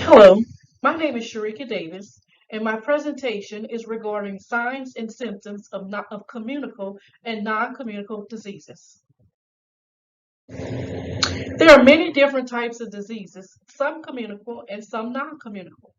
Hello, my name is Sharika Davis, and my presentation is regarding signs and symptoms of communicable and non-communicable diseases. There are many different types of diseases, some communicable and some non-communicable.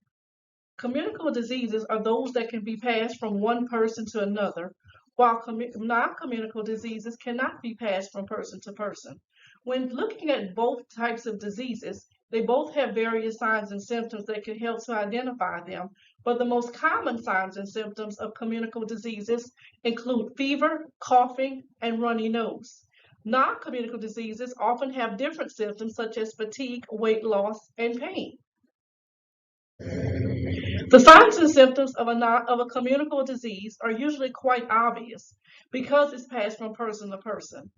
Communicable diseases are those that can be passed from one person to another, while non-communicable diseases cannot be passed from person to person. When looking at both types of diseases, they both have various signs and symptoms that can help to identify them, but the most common signs and symptoms of communicable diseases include fever, coughing, and runny nose. Non-communicable diseases often have different symptoms such as fatigue, weight loss, and pain. The signs and symptoms of a communicable disease are usually quite obvious because it's passed from person to person.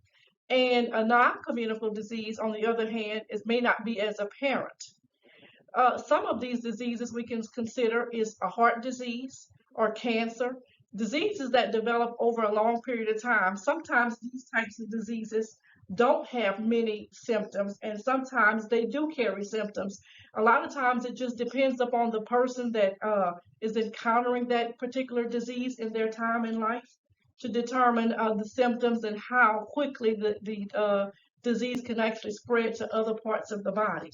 And a non-communicable disease, on the other hand, may not be as apparent. Some of these diseases we can consider is a heart disease or cancer, diseases that develop over a long period of time. Sometimes these types of diseases don't have many symptoms, and sometimes they do carry symptoms. A lot of times it just depends upon the person that is encountering that particular disease in their time in life to determine the symptoms and how quickly the disease can actually spread to other parts of the body.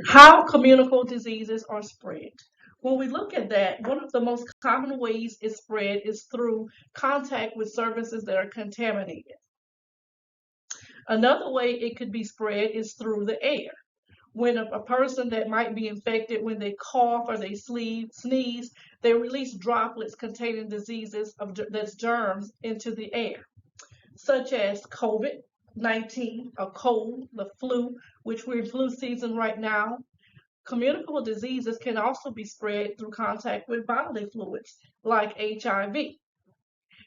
How communicable diseases are spread. When we look at that, one of the most common ways it's spread is through contact with surfaces that are contaminated. Another way it could be spread is through the air. When a person that might be infected, when they cough or they sneeze, they release droplets containing diseases that's germs into the air, such as COVID-19, a cold, the flu, which we're in flu season right now. Communicable diseases can also be spread through contact with bodily fluids like HIV.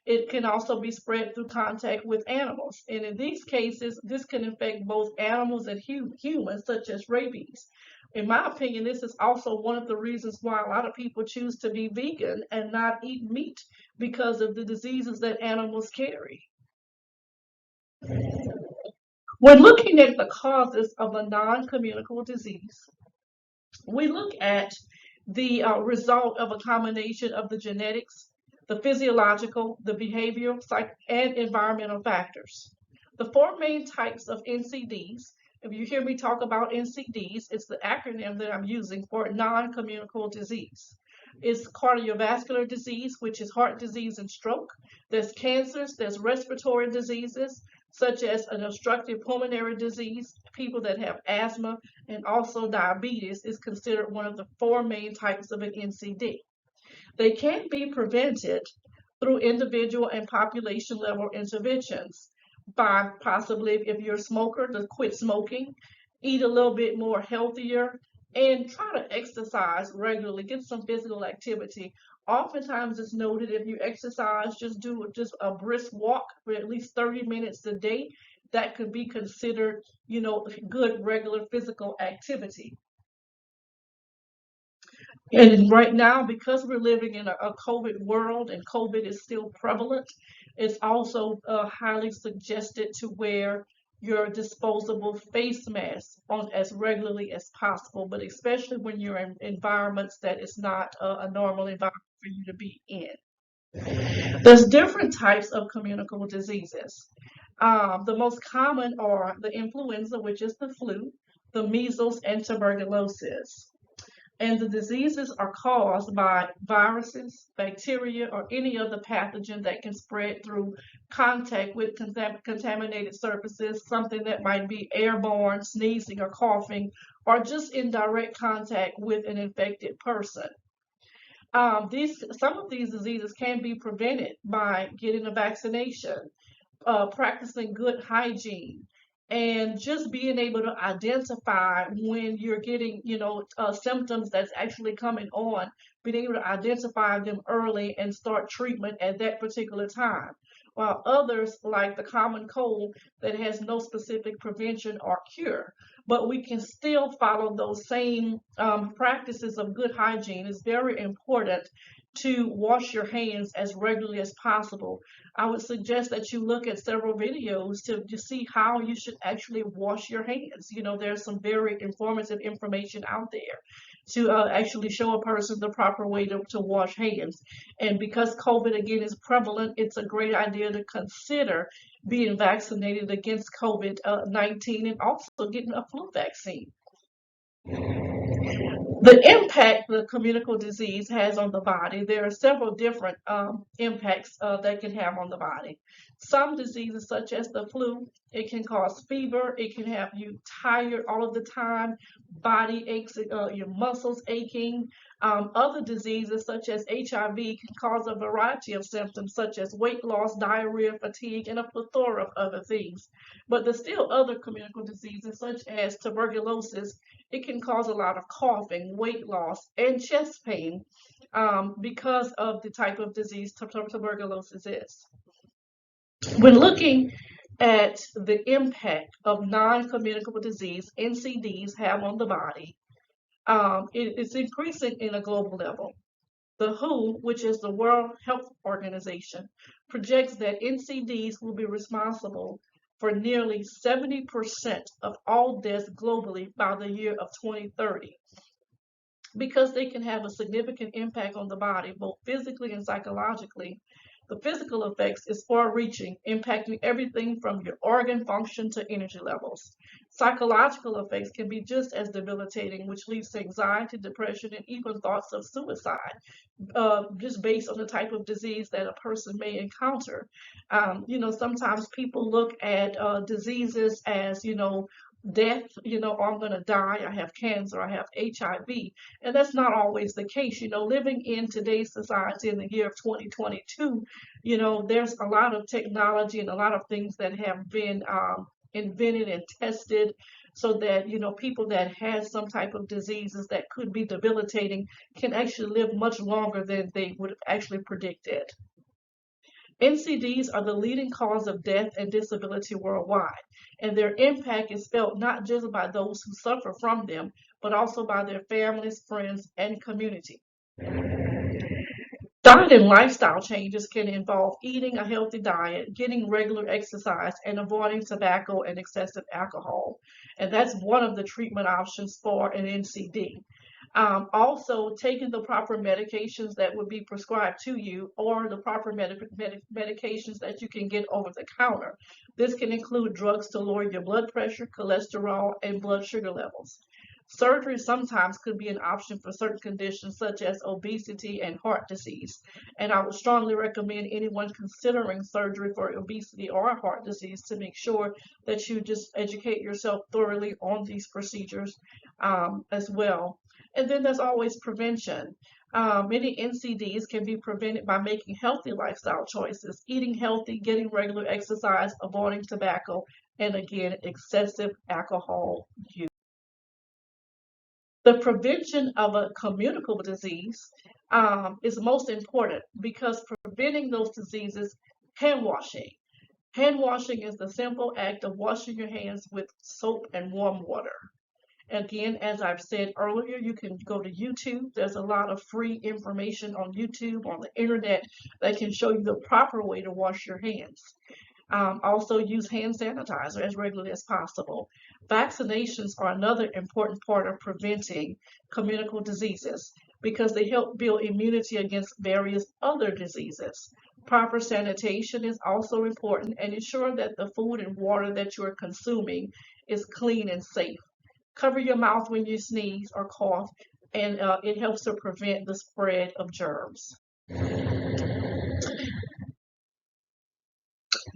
It can also be spread through contact with animals. And in these cases, this can infect both animals and humans, such as rabies. In my opinion, this is also one of the reasons why a lot of people choose to be vegan and not eat meat because of the diseases that animals carry. When looking at the causes of a non-communicable disease, we look at the result of a combination of the genetics, the physiological, the behavioral, and environmental factors. The four main types of NCDs, if you hear me talk about NCDs, it's the acronym that I'm using for non-communicable disease. It's cardiovascular disease, which is heart disease and stroke. There's cancers, there's respiratory diseases, such as an obstructive pulmonary disease, people that have asthma, and also diabetes is considered one of the four main types of an NCD. They can be prevented through individual and population level interventions by possibly, if you're a smoker, to quit smoking, eat a little bit more healthier, and try to exercise regularly, get some physical activity. Oftentimes it's noted if you exercise, just a brisk walk for at least 30 minutes a day, that could be considered, good regular physical activity. And right now, because we're living in a COVID world and COVID is still prevalent, it's also highly suggested to wear your disposable face mask on as regularly as possible, but especially when you're in environments that is not a normal environment for you to be in. There's different types of communicable diseases. The most common are the influenza, which is the flu, the measles, and tuberculosis. And the diseases are caused by viruses, bacteria, or any other pathogen that can spread through contact with contaminated surfaces, something that might be airborne, sneezing or coughing, or just in direct contact with an infected person. Some of these diseases can be prevented by getting a vaccination, practicing good hygiene, and just being able to identify when you're getting, symptoms that's actually coming on, being able to identify them early and start treatment at that particular time. While others, like the common cold, that has no specific prevention or cure, but we can still follow those same practices of good hygiene is very important to wash your hands as regularly as possible. I would suggest that you look at several videos to see how you should actually wash your hands. There's some very informative information out there to actually show a person the proper way to wash hands. And because COVID again is prevalent, it's a great idea to consider being vaccinated against COVID-19 and also getting a flu vaccine. The impact the communicable disease has on the body, there are several different impacts that can have on the body. Some diseases, such as the flu, it can cause fever, it can have you tired all of the time, body aches, your muscles aching. Other diseases, such as HIV, can cause a variety of symptoms, such as weight loss, diarrhea, fatigue, and a plethora of other things. But there's still other communicable diseases, such as tuberculosis. It can cause a lot of coughing, weight loss, and chest pain because of the type of disease tuberculosis is. When looking at the impact of non-communicable disease NCDs have on the body, it is increasing in a global level. The WHO, which is the World Health Organization, projects that NCDs will be responsible for nearly 70% of all deaths globally by the year of 2030. Because they can have a significant impact on the body, both physically and psychologically, the physical effects is far-reaching, impacting everything from your organ function to energy levels. Psychological effects can be just as debilitating, which leads to anxiety, depression, and even thoughts of suicide, just based on the type of disease that a person may encounter. Sometimes people look at diseases as, death, I'm going to die, I have cancer, I have HIV. And that's not always the case. Living in today's society in the year of 2022, there's a lot of technology and a lot of things that have been invented and tested so that, people that have some type of diseases that could be debilitating can actually live much longer than they would have actually predicted. NCDs are the leading cause of death and disability worldwide, and their impact is felt not just by those who suffer from them, but also by their families, friends, and community. Diet and lifestyle changes can involve eating a healthy diet, getting regular exercise, and avoiding tobacco and excessive alcohol. And that's one of the treatment options for an NCD. Also, taking the proper medications that would be prescribed to you or the proper medications that you can get over the counter. This can include drugs to lower your blood pressure, cholesterol, and blood sugar levels. Surgery sometimes could be an option for certain conditions such as obesity and heart disease. And I would strongly recommend anyone considering surgery for obesity or heart disease to make sure that you just educate yourself thoroughly on these procedures as well. And then there's always prevention. Many NCDs can be prevented by making healthy lifestyle choices, eating healthy, getting regular exercise, avoiding tobacco, and again, excessive alcohol use. The prevention of a communicable disease is most important because preventing those diseases, hand washing. Hand washing is the simple act of washing your hands with soap and warm water. Again, as I've said earlier, you can go to YouTube. There's a lot of free information on YouTube, on the internet, that can show you the proper way to wash your hands. Also use hand sanitizer as regularly as possible. Vaccinations are another important part of preventing communicable diseases because they help build immunity against various other diseases. Proper sanitation is also important, and ensure that the food and water that you are consuming is clean and safe. Cover your mouth when you sneeze or cough, and it helps to prevent the spread of germs.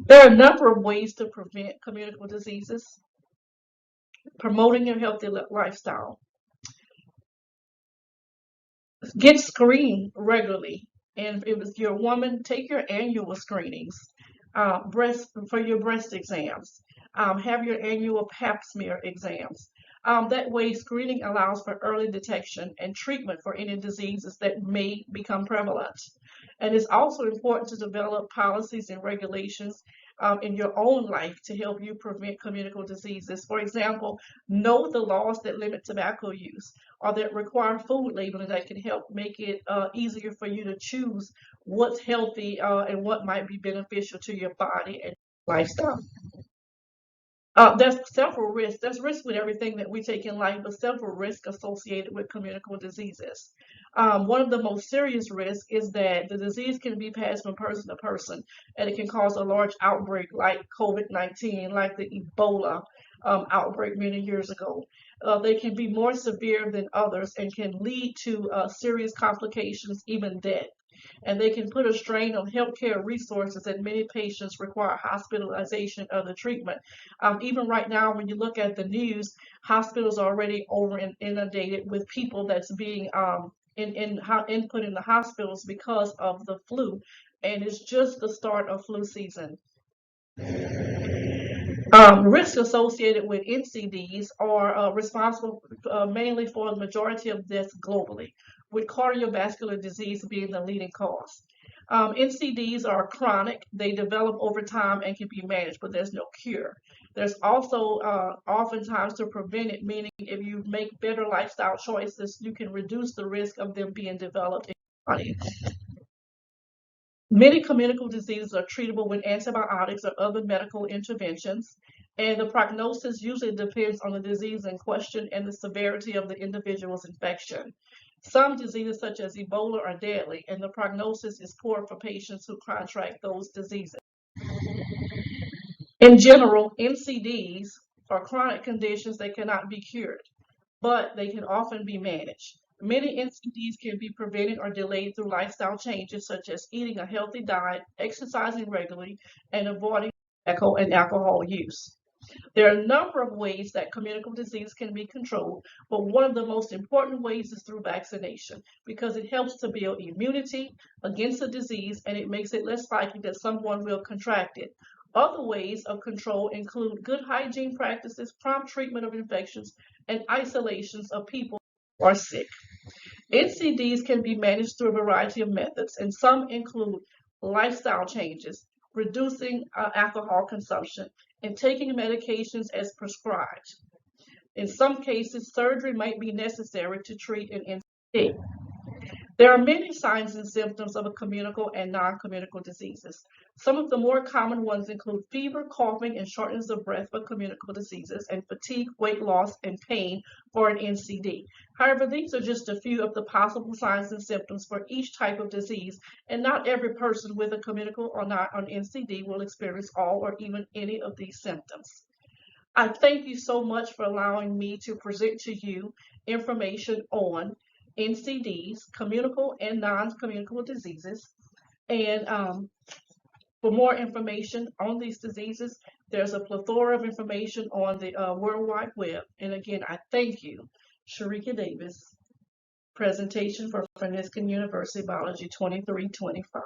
There are a number of ways to prevent communicable diseases. Promoting your healthy lifestyle. Get screened regularly. And if you're a woman, take your annual screenings. For your breast exams. Have your annual pap smear exams. That way, screening allows for early detection and treatment for any diseases that may become prevalent. And it's also important to develop policies and regulations in your own life to help you prevent communicable diseases. For example, know the laws that limit tobacco use or that require food labeling that can help make it easier for you to choose what's healthy and what might be beneficial to your body and lifestyle. There's several risks. There's risks with everything that we take in life, but several risks associated with communicable diseases. One of the most serious risks is that the disease can be passed from person to person, and it can cause a large outbreak like COVID-19, like the Ebola outbreak many years ago. They can be more severe than others and can lead to serious complications, even death, and they can put a strain on healthcare resources, and many patients require hospitalization or the treatment. Even right now, when you look at the news, hospitals are already over inundated with people that's being input in the hospitals because of the flu, and it's just the start of flu season. Risks associated with NCDs are responsible mainly for the majority of deaths globally, with cardiovascular disease being the leading cause. NCDs are chronic, they develop over time and can be managed, but there's no cure. There's also oftentimes to prevent it, meaning if you make better lifestyle choices, you can reduce the risk of them being developed in your body. Many communicable diseases are treatable with antibiotics or other medical interventions, and the prognosis usually depends on the disease in question and the severity of the individual's infection. Some diseases, such as Ebola, are deadly, and the prognosis is poor for patients who contract those diseases. In general, NCDs are chronic conditions that cannot be cured, but they can often be managed. Many NCDs can be prevented or delayed through lifestyle changes such as eating a healthy diet, exercising regularly, and avoiding tobacco and alcohol use. There are a number of ways that communicable disease can be controlled, but one of the most important ways is through vaccination because it helps to build immunity against the disease and it makes it less likely that someone will contract it. Other ways of control include good hygiene practices, prompt treatment of infections, and isolations of people who are sick. NCDs can be managed through a variety of methods, and some include lifestyle changes, reducing alcohol consumption, and taking medications as prescribed. In some cases, surgery might be necessary to treat an NCD. There are many signs and symptoms of a communicable and non-communicable diseases. Some of the more common ones include fever, coughing, and shortness of breath for communicable diseases, and fatigue, weight loss, and pain for an NCD. However, these are just a few of the possible signs and symptoms for each type of disease, and not every person with a communicable or not an NCD will experience all or even any of these symptoms. I thank you so much for allowing me to present to you information on NCDs, communicable and non-communicable diseases. And for more information on these diseases, there's a plethora of information on the World Wide Web. And again, I thank you, Sharika Davis, presentation for Franciscan University Biology 2325.